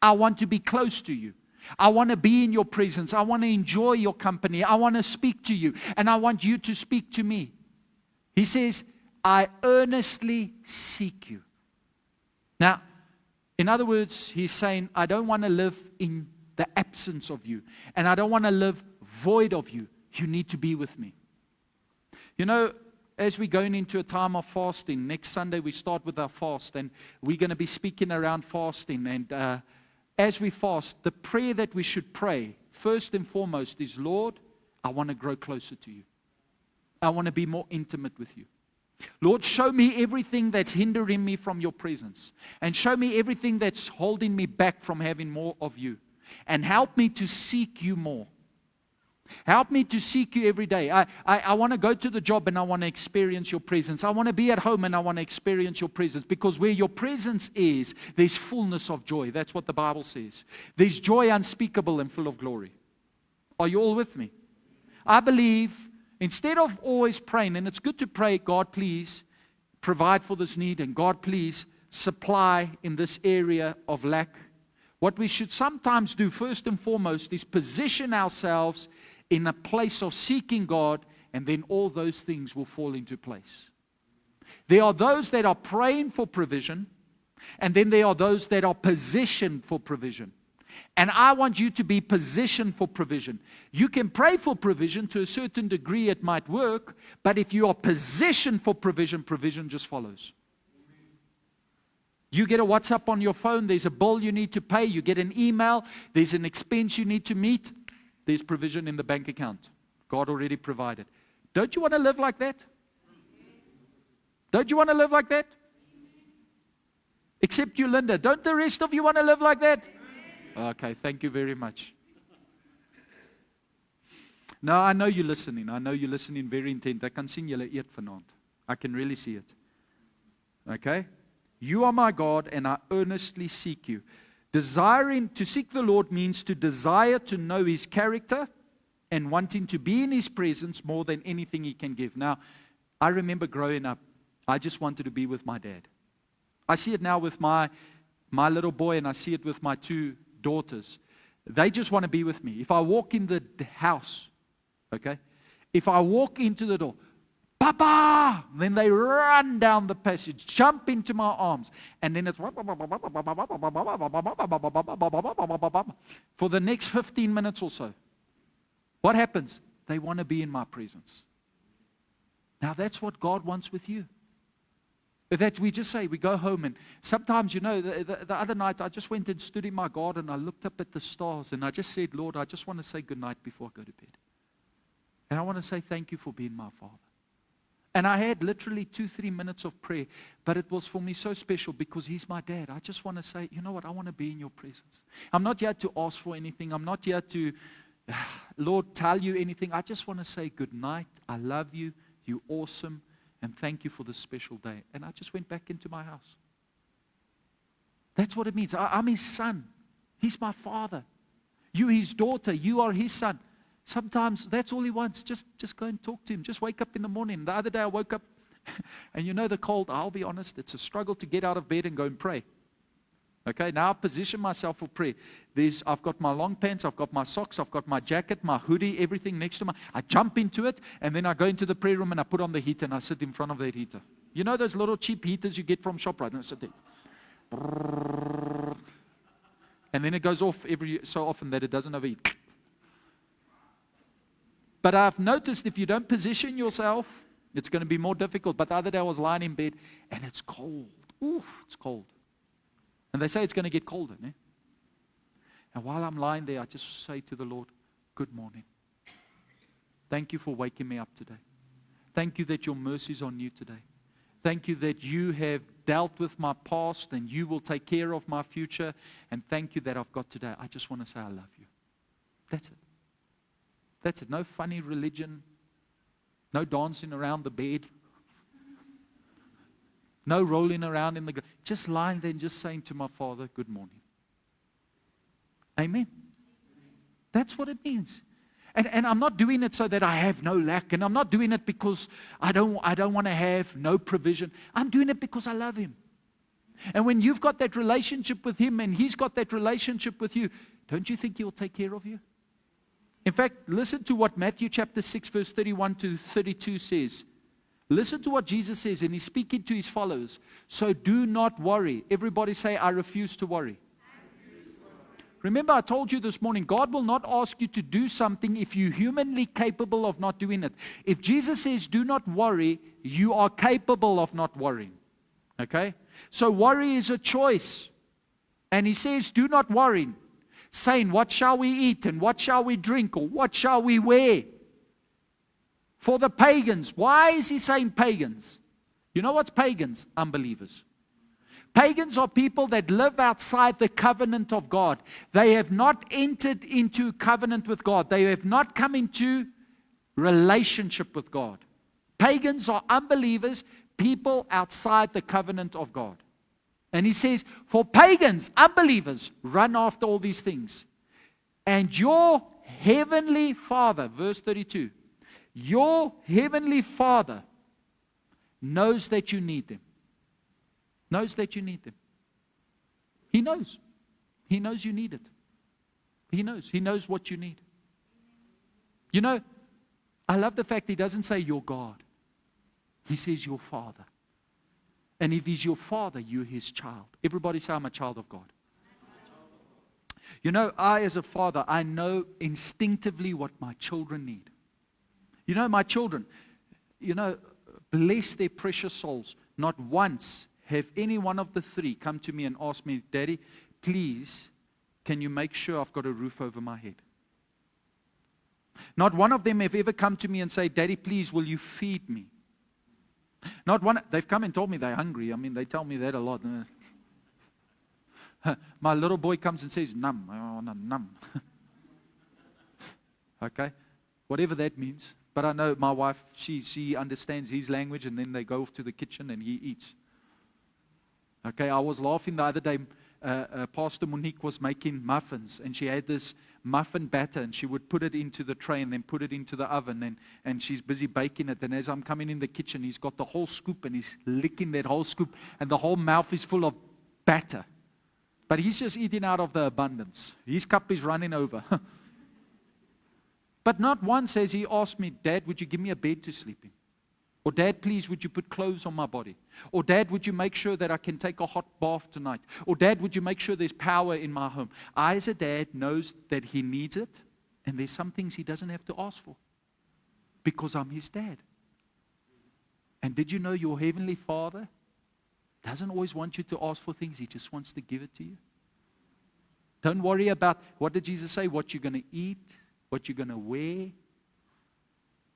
I want to be close to you. I want to be in your presence. I want to enjoy your company. I want to speak to you. And I want you to speak to me. He says, I earnestly seek you. Now, in other words, he's saying, I don't want to live in the absence of you. And I don't want to live void of you. You need to be with me. You know, as we're going into a time of fasting, next Sunday we start with our fast. And we're going to be speaking around fasting. And as we fast, the prayer that we should pray, first and foremost, is, Lord, I want to grow closer to you. I want to be more intimate with you. Lord, show me everything that's hindering me from your presence. And show me everything that's holding me back from having more of you. And help me to seek you more. Help me to seek you every day. I want to go to the job and I want to experience your presence. I want to be at home and I want to experience your presence. Because where your presence is, there's fullness of joy. That's what the Bible says. There's joy unspeakable and full of glory. Are you all with me? I believe instead of always praying, and it's good to pray, God, please provide for this need, and God, please supply in this area of lack. What we should sometimes do first and foremost is position ourselves in a place of seeking God, and then all those things will fall into place. There are those that are praying for provision, and then there are those that are positioned for provision. And I want you to be positioned for provision. You can pray for provision to a certain degree, it might work, but if you are positioned for provision, provision just follows. You get a WhatsApp on your phone, there's a bill you need to pay, you get an email, there's an expense you need to meet, there's provision in the bank account. God already provided. Don't you want to live like that? Don't you want to live like that? Except you, Linda. Don't the rest of you want to live like that? Okay, thank you very much. No, I know you're listening. I know you're listening very intent. I can sien julle eet vanaand. I can really see it. Okay? You are my God, and I earnestly seek you. Desiring to seek the Lord means to desire to know His character, and wanting to be in His presence more than anything He can give. Now, I remember growing up, I just wanted to be with my dad. I see it now with my little boy, and I see it with my 2 daughters. They just want to be with me. If I walk in the house, okay, if I walk into the door, Papa! Then they run down the passage, jump into my arms, and then it's for the next 15 minutes or so. What happens? They want to be in my presence. Now that's what God wants with you. That we just say, we go home, and sometimes, the other night I just went and stood in my garden, I looked up at the stars, and I just said, Lord, I just want to say goodnight before I go to bed. And I want to say thank you for being my Father. And I had literally 2-3 minutes of prayer, but it was for me so special because He's my dad. I just want to say, you know what, I want to be in your presence. I'm not here to ask for anything. I'm not here to, Lord, tell you anything. I just want to say good night. I love you. You're awesome. And thank you for this special day. And I just went back into my house. That's what it means. I'm His son. He's my Father. You His daughter. You are His son. Sometimes that's all He wants. Just go and talk to Him. Just wake up in the morning. The other day I woke up, and the cold, I'll be honest, it's a struggle to get out of bed and go and pray. Okay, now I position myself for prayer. I've got my long pants, I've got my socks, I've got my jacket, my hoodie, everything next to I jump into it, and then I go into the prayer room and I put on the heater and I sit in front of that heater. You know those little cheap heaters you get from ShopRite? And I sit there. And then it goes off every so often that it doesn't overheat. But I've noticed if you don't position yourself, it's going to be more difficult. But the other day I was lying in bed and it's cold. Ooh, it's cold. And they say it's going to get colder. Eh? And while I'm lying there, I just say to the Lord, good morning. Thank you for waking me up today. Thank you that your mercies are new today. Thank you that you have dealt with my past and you will take care of my future. And thank you that I've got today. I just want to say I love you. That's it. That's it. No funny religion. No dancing around the bed. No rolling around in the ground. Just lying there and just saying to my Father, good morning. Amen. That's what it means. And I'm not doing it so that I have no lack. And I'm not doing it because I don't want to have no provision. I'm doing it because I love Him. And when you've got that relationship with Him and He's got that relationship with you, don't you think He'll take care of you? In fact, listen to what Matthew chapter 6 verse 31 to 32 says. Listen to what Jesus says, and He's speaking to His followers. So do not worry. Everybody say, I refuse to worry. Remember, I told you this morning, God will not ask you to do something if you're humanly capable of not doing it. If Jesus says, do not worry, you are capable of not worrying. Okay? So worry is a choice. And He says, do not worry. Saying, what shall we eat and what shall we drink or what shall we wear? For the pagans. Why is He saying pagans? You know what's pagans? Unbelievers. Pagans are people that live outside the covenant of God. They have not entered into covenant with God. They have not come into relationship with God. Pagans are unbelievers, people outside the covenant of God. And He says, for pagans, unbelievers, run after all these things. And your heavenly Father, verse 32, your heavenly Father knows that you need them. Knows that you need them. He knows. He knows you need it. He knows. He knows what you need. You know, I love the fact He doesn't say your God. He says your Father. And if He's your Father, you're His child. Everybody say, I'm a child of God. You know, I as a father, I know instinctively what my children need. You know, my children, bless their precious souls. Not once have any one of the three come to me and ask me, Daddy, please, can you make sure I've got a roof over my head? Not one of them have ever come to me and say, Daddy, please, will you feed me? Not one. They've come and told me they're hungry. I mean, they tell me that a lot. My little boy comes and says, num. I want a num. Okay? Whatever that means. But I know my wife, she understands his language, and then they go off to the kitchen and he eats. Okay, I was laughing the other day. Pastor Monique was making muffins, and she had this muffin batter, and she would put it into the tray and then put it into the oven, and she's busy baking it. And as I'm coming in the kitchen, he's got the whole scoop, and he's licking that whole scoop, and the whole mouth is full of batter. But he's just eating out of the abundance. His cup is running over. But not once has he asked me, Dad, would you give me a bed to sleep in? Or, Dad, please, would you put clothes on my body? Or, Dad, would you make sure that I can take a hot bath tonight? Or, Dad, would you make sure there's power in my home? I, as a dad, knows that he needs it, and there's some things he doesn't have to ask for because I'm his dad. And did you know your Heavenly Father doesn't always want you to ask for things. He just wants to give it to you. Don't worry about, what did Jesus say? What you're going to eat, what you're going to wear.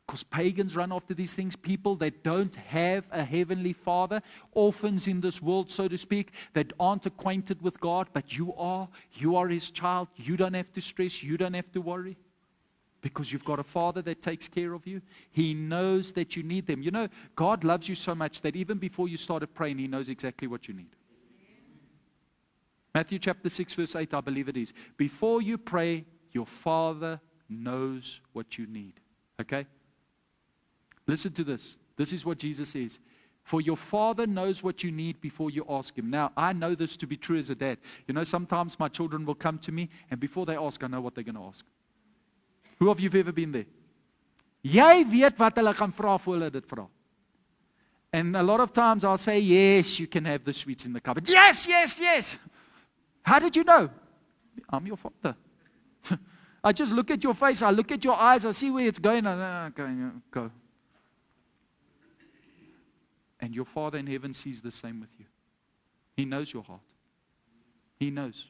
Because pagans run after these things, people that don't have a Heavenly Father, orphans in this world, so to speak, that aren't acquainted with God, but you are His child. You don't have to stress, you don't have to worry, because you've got a Father that takes care of you. He knows that you need them. You know, God loves you so much that even before you started praying, He knows exactly what you need. Matthew chapter 6, verse 8, I believe it is. Before you pray, your Father knows what you need. Okay? Listen to this. This is what Jesus says. For your Father knows what you need before you ask Him. Now, I know this to be true as a dad. You know, sometimes my children will come to me, and before they ask, I know what they're going to ask. Who of you have ever been there? Jy weet wat hulle gaan vra voor hulle dit vra. And a lot of times I'll say, yes, you can have the sweets in the cupboard. Yes, yes, yes. How did you know? I'm your Father. I just look at your face, I look at your eyes, I see where it's going, go. And your Father in heaven sees the same with you. He knows your heart. He knows.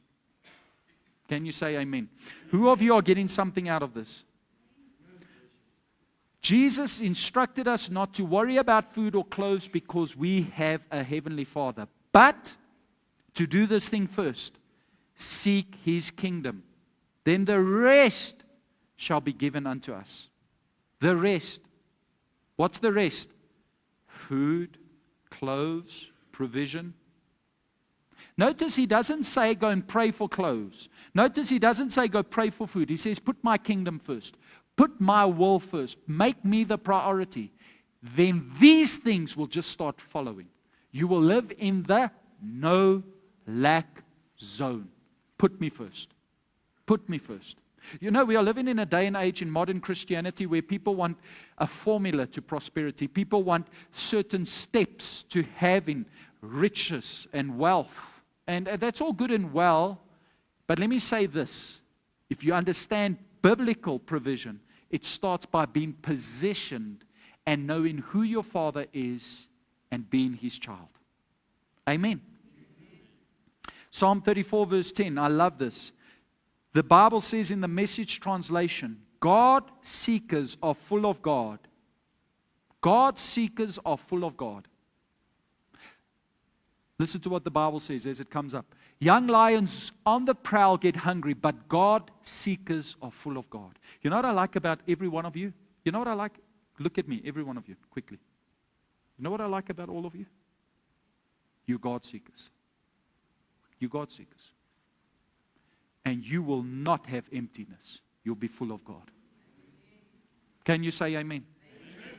Can you say amen? Who of you are getting something out of this? Jesus instructed us not to worry about food or clothes because we have a Heavenly Father. But to do this thing first, seek His kingdom. Then the rest shall be given unto us. The rest. What's the rest? Food, clothes, provision. Notice He doesn't say go and pray for clothes. Notice He doesn't say go pray for food. He says put my kingdom first. Put my will first. Make me the priority. Then these things will just start following. You will live in the no lack zone. Put me first. Put me first. You know, we are living in a day and age in modern Christianity where people want a formula to prosperity. People want certain steps to having riches and wealth. And that's all good and well. But let me say this. If you understand biblical provision, it starts by being positioned and knowing who your Father is and being His child. Amen. Psalm 34 verse 10. I love this. The Bible says in the Message translation, God seekers are full of God. God seekers are full of God. Listen to what the Bible says as it comes up. Young lions on the prowl get hungry, but God seekers are full of God. You know what I like about every one of you? You know what I like? Look at me, every one of you, quickly. You know what I like about all of you? You're God seekers. You're God seekers. And you will not have emptiness. You'll be full of God. Can you say amen? Amen.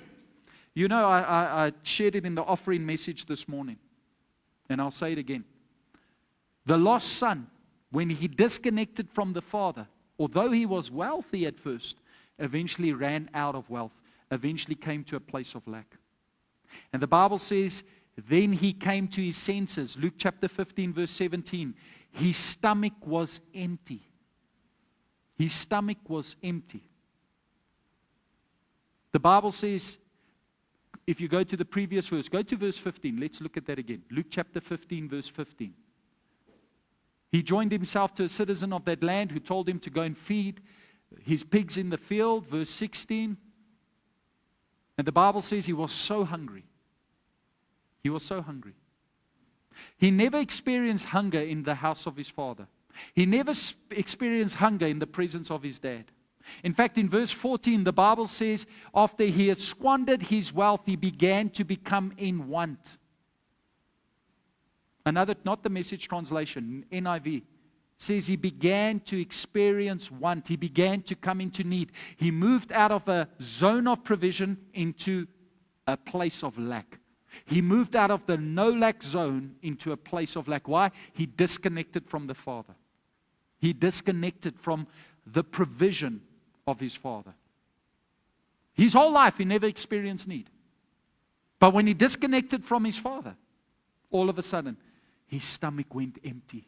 You know, I shared it in the offering message this morning. And I'll say it again. The lost son, when he disconnected from the Father, although he was wealthy at first, eventually ran out of wealth, eventually came to a place of lack. And the Bible says, then he came to his senses. Luke chapter 15, verse 17. His stomach was empty. His stomach was empty. The Bible says, if you go to the previous verse, go to verse 15. Let's look at that again. Luke chapter 15, verse 15. He joined himself to a citizen of that land who told him to go and feed his pigs in the field. Verse 16. And the Bible says he was so hungry. He was so hungry. He never experienced hunger in the house of his father. He never experienced hunger in the presence of his dad. In fact, in verse 14, the Bible says, after he had squandered his wealth, he began to become in want. Another, not the Message translation, NIV, says he began to experience want. He began to come into need. He moved out of a zone of provision into a place of lack. He moved out of the no lack zone into a place of lack. Why? He disconnected from the Father. He disconnected from the provision of his Father. His whole life, he never experienced need. But when he disconnected from his Father, all of a sudden, his stomach went empty.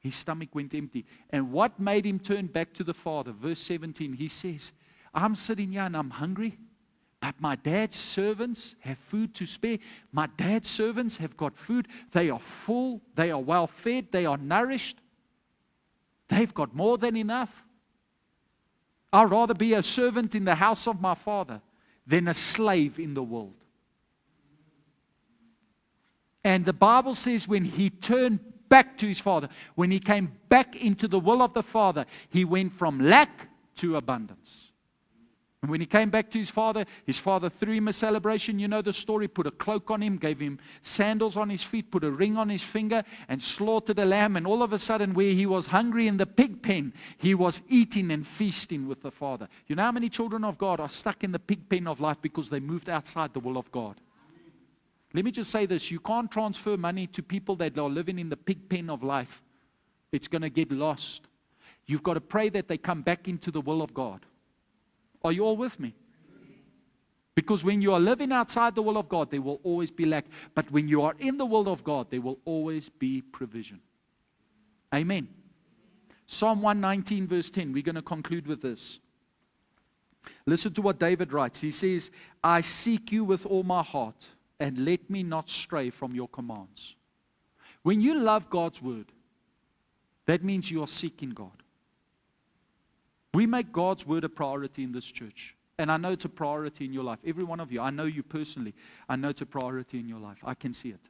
His stomach went empty. And what made him turn back to the Father? Verse 17, he says, I'm sitting here and I'm hungry, but my dad's servants have food to spare. My dad's servants have got food. They are full. They are well fed. They are nourished. They've got more than enough. I'd rather be a servant in the house of my Father than a slave in the world. And the Bible says when he turned back to his Father, when he came back into the will of the Father, he went from lack to abundance. And when he came back to his father threw him a celebration. You know the story. Put a cloak on him, gave him sandals on his feet, put a ring on his finger, and slaughtered a lamb. And all of a sudden, where he was hungry in the pig pen, he was eating and feasting with the Father. You know how many children of God are stuck in the pig pen of life because they moved outside the will of God? Let me just say this. You can't transfer money to people that are living in the pig pen of life. It's going to get lost. You've got to pray that they come back into the will of God. Are you all with me? Because when you are living outside the will of God, there will always be lack. But when you are in the will of God, there will always be provision. Amen. Psalm 119 verse 10. We're going to conclude with this. Listen to what David writes. He says, I seek you with all my heart, and let me not stray from your commands. When you love God's word, that means you are seeking God. We make God's word a priority in this church. And I know it's a priority in your life. Every one of you, I know you personally. I know it's a priority in your life. I can see it.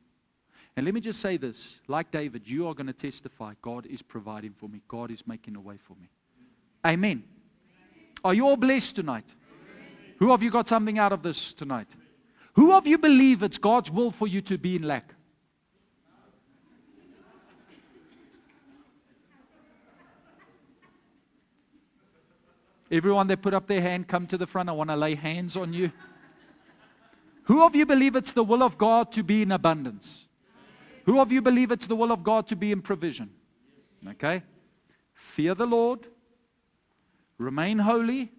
And let me just say this. Like David, you are going to testify, God is providing for me. God is making a way for me. Amen. Are you all blessed tonight? Who of you got something out of this tonight? Who of you believe it's God's will for you to be in lack? Everyone that put up their hand, come to the front. I want to lay hands on you. Who of you believe it's the will of God to be in abundance? Who of you believe it's the will of God to be in provision? Okay? Fear the Lord, remain holy,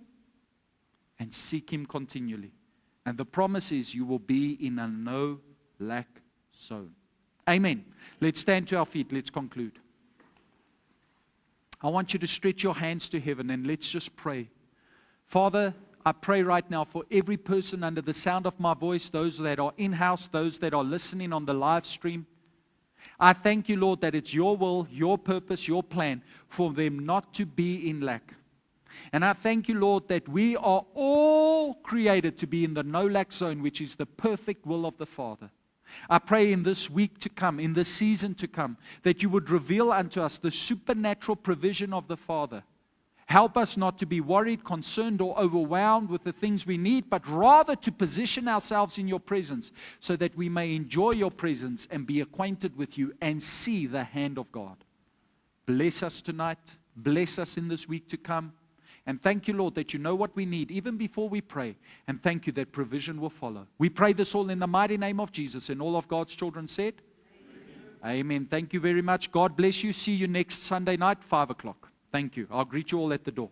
and seek Him continually. And the promise is you will be in a no lack zone. Amen. Let's stand to our feet. Let's conclude. I want you to stretch your hands to heaven and let's just pray. Father, I pray right now for every person under the sound of my voice, those that are in-house, those that are listening on the live stream. I thank you, Lord, that it's your will, your purpose, your plan for them not to be in lack. And I thank you, Lord, that we are all created to be in the no lack zone, which is the perfect will of the Father. I pray in this week to come, in this season to come, that you would reveal unto us the supernatural provision of the Father. Help us not to be worried, concerned, or overwhelmed with the things we need, but rather to position ourselves in your presence so that we may enjoy your presence and be acquainted with you and see the hand of God. Bless us tonight. Bless us in this week to come. And thank you, Lord, that you know what we need even before we pray. And thank you that provision will follow. We pray this all in the mighty name of Jesus. And all of God's children said, Amen. Amen. Thank you very much. God bless you. See you next Sunday night, 5 o'clock. Thank you. I'll greet you all at the door.